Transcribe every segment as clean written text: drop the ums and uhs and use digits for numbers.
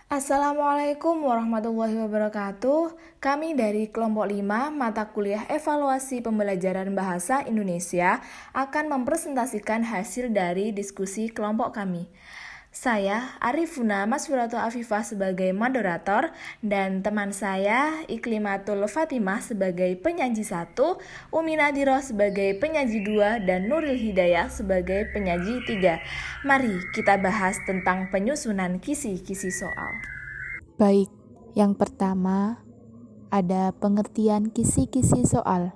Assalamualaikum warahmatullahi wabarakatuh. Kami dari kelompok 5 mata kuliah evaluasi pembelajaran bahasa Indonesia akan mempresentasikan hasil dari diskusi kelompok kami. Saya Arifuna Masfurato Afifah sebagai moderator dan teman saya Iklimatul Fatimah sebagai penyaji 1, Umi Nadiroh sebagai penyaji 2, dan Nuril Hidayah sebagai penyaji 3. Mari kita bahas tentang penyusunan kisi-kisi soal. Baik, yang pertama ada pengertian kisi-kisi soal.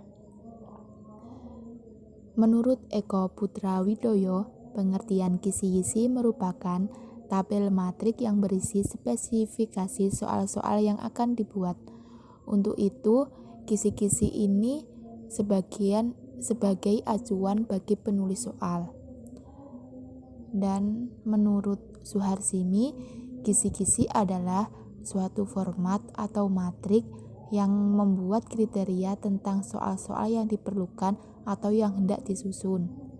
Menurut Eko Putra Widoyo, pengertian kisi-kisi merupakan tabel matrik yang berisi spesifikasi soal-soal yang akan dibuat. Untuk itu, kisi-kisi ini sebagai acuan bagi penulis soal. Dan menurut Suharsimi, kisi-kisi adalah suatu format atau matrik yang membuat kriteria tentang soal-soal yang diperlukan atau yang hendak disusun.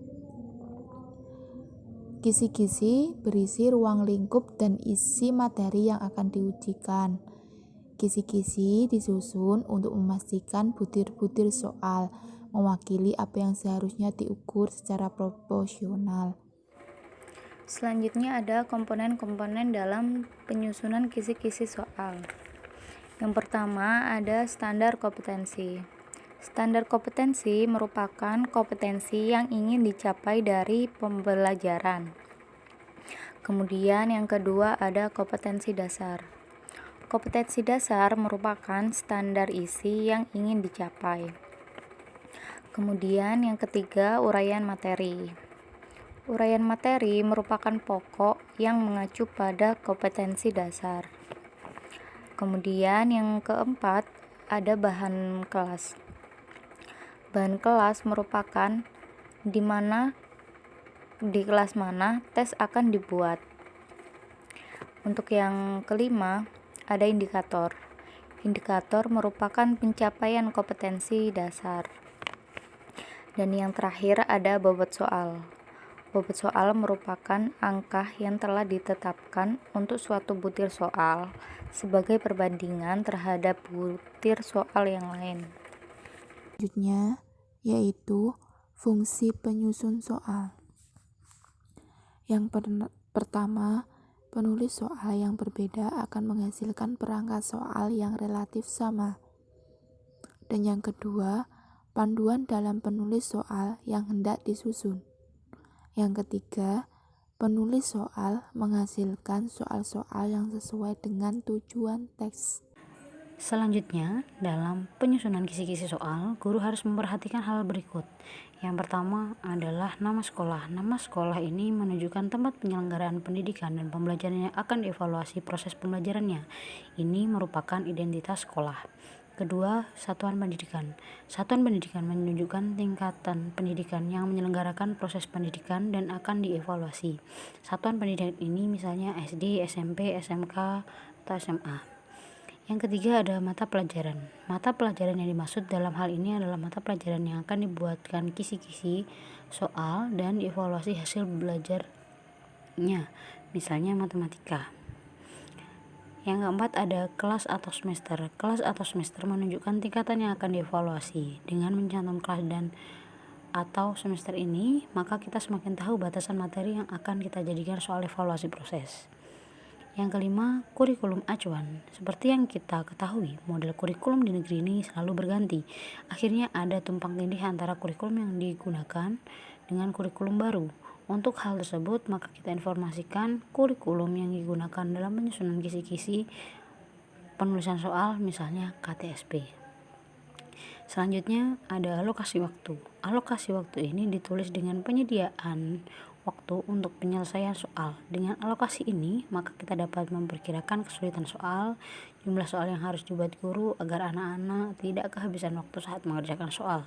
Kisi-kisi berisi ruang lingkup dan isi materi yang akan diujikan. Kisi-kisi disusun untuk memastikan butir-butir soal mewakili apa yang seharusnya diukur secara proporsional. Selanjutnya ada komponen-komponen dalam penyusunan kisi-kisi soal. Yang pertama ada standar kompetensi. Standar kompetensi merupakan kompetensi yang ingin dicapai dari pembelajaran. Kemudian yang kedua ada kompetensi dasar. Kompetensi dasar merupakan standar isi yang ingin dicapai. Kemudian yang ketiga uraian materi. Uraian materi merupakan pokok yang mengacu pada kompetensi dasar. Kemudian yang keempat ada bahan kelas. Bahan kelas merupakan di kelas mana tes akan dibuat. Untuk yang kelima ada indikator. Indikator merupakan pencapaian kompetensi dasar. Dan yang terakhir ada bobot soal. Bobot soal merupakan angka yang telah ditetapkan untuk suatu butir soal sebagai perbandingan terhadap butir soal yang lain. Selanjutnya yaitu fungsi penyusun soal. Yang pertama, penulis soal yang berbeda akan menghasilkan perangkat soal yang relatif sama. Dan yang kedua, panduan dalam penulis soal yang hendak disusun. Yang ketiga, penulis soal menghasilkan soal-soal yang sesuai dengan tujuan teks. Selanjutnya, dalam penyusunan kisi-kisi soal, guru harus memperhatikan hal berikut. Yang pertama adalah nama sekolah. Nama sekolah ini menunjukkan tempat penyelenggaraan pendidikan dan pembelajaran yang akan dievaluasi proses pembelajarannya. Ini merupakan identitas sekolah. Kedua, satuan pendidikan. Satuan pendidikan menunjukkan tingkatan pendidikan yang menyelenggarakan proses pendidikan dan akan dievaluasi. Satuan pendidikan ini misalnya SD, SMP, SMK, atau SMA. Yang ketiga ada mata pelajaran. Mata pelajaran yang dimaksud dalam hal ini adalah mata pelajaran yang akan dibuatkan kisi-kisi soal dan dievaluasi hasil belajarnya, misalnya matematika. Yang keempat ada kelas atau semester. Kelas atau semester menunjukkan tingkatan yang akan dievaluasi. Dengan mencantum kelas dan atau semester ini, maka kita semakin tahu batasan materi yang akan kita jadikan soal evaluasi proses. Yang kelima, kurikulum acuan. Seperti yang kita ketahui, model kurikulum di negeri ini selalu berganti. Akhirnya ada tumpang tindih antara kurikulum yang digunakan dengan kurikulum baru. Untuk hal tersebut, maka kita informasikan kurikulum yang digunakan dalam penyusunan kisi-kisi penulisan soal, misalnya KTSP. Selanjutnya ada alokasi waktu. Alokasi waktu ini ditulis dengan penyediaan waktu untuk penyelesaian soal. Dengan alokasi ini, maka kita dapat memperkirakan kesulitan soal, jumlah soal yang harus dibuat guru agar anak-anak tidak kehabisan waktu saat mengerjakan soal.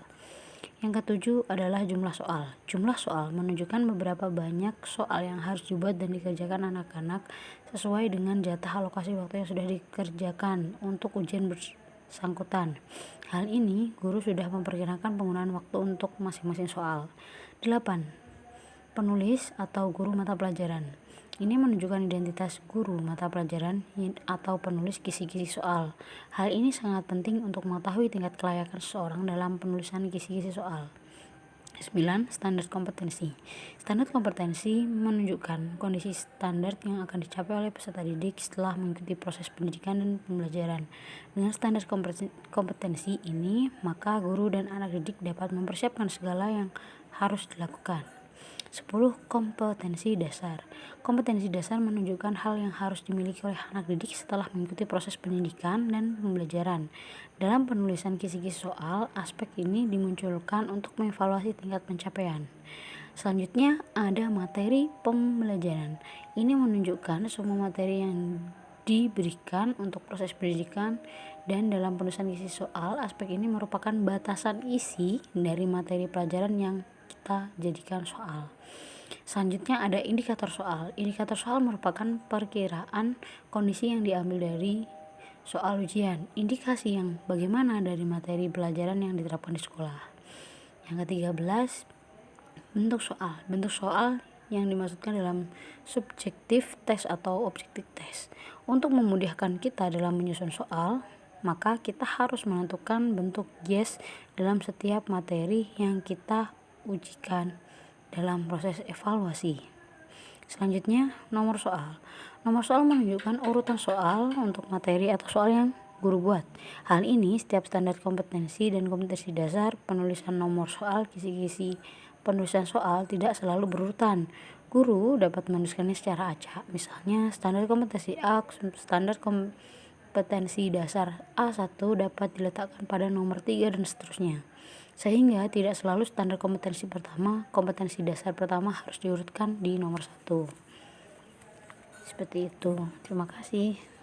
Yang ketujuh adalah jumlah soal. Jumlah soal menunjukkan beberapa banyak soal yang harus dibuat dan dikerjakan anak-anak sesuai dengan jatah alokasi waktu yang sudah dikerjakan untuk ujian bersangkutan. Hal ini, guru sudah memperkirakan penggunaan waktu untuk masing-masing soal. 8. Penulis atau guru mata pelajaran. Ini menunjukkan identitas guru mata pelajaran atau penulis kisi-kisi soal. Hal ini sangat penting untuk mengetahui tingkat kelayakan seseorang dalam penulisan kisi-kisi soal. 9. Standar kompetensi. Standar kompetensi menunjukkan kondisi standar yang akan dicapai oleh peserta didik setelah mengikuti proses pendidikan dan pembelajaran. Dengan standar kompetensi ini, maka guru dan anak didik dapat mempersiapkan segala yang harus dilakukan. 10. Kompetensi dasar. Kompetensi dasar menunjukkan hal yang harus dimiliki oleh anak didik setelah mengikuti proses pendidikan dan pembelajaran. Dalam penulisan kisi-kisi soal, aspek ini dimunculkan untuk mengevaluasi tingkat pencapaian. Selanjutnya ada materi pembelajaran. Ini menunjukkan semua materi yang diberikan untuk proses pendidikan, dan dalam penulisan kisi soal, aspek ini merupakan batasan isi dari materi pelajaran yang kita jadikan soal. Selanjutnya ada indikator soal. Indikator soal merupakan perkiraan kondisi yang diambil dari soal ujian, indikasi yang bagaimana dari materi pelajaran yang diterapkan di sekolah. Yang ke-13, bentuk soal. Bentuk soal yang dimaksudkan dalam subjektif tes atau objektif tes. Untuk memudahkan kita dalam menyusun soal, maka kita harus menentukan bentuk yes dalam setiap materi yang kita ujikan dalam proses evaluasi. Selanjutnya, nomor soal. Nomor soal menunjukkan urutan soal untuk materi atau soal yang guru buat. Hal ini setiap standar kompetensi dan kompetensi dasar penulisan nomor soal kisi-kisi penulisan soal tidak selalu berurutan. Guru dapat menuliskannya secara acak. Misalnya, standar kompetensi A, standar kompetensi dasar A1 dapat diletakkan pada nomor 3 dan seterusnya. Sehingga tidak selalu standar kompetensi dasar pertama harus diurutkan di nomor 1. Seperti itu. Terima kasih.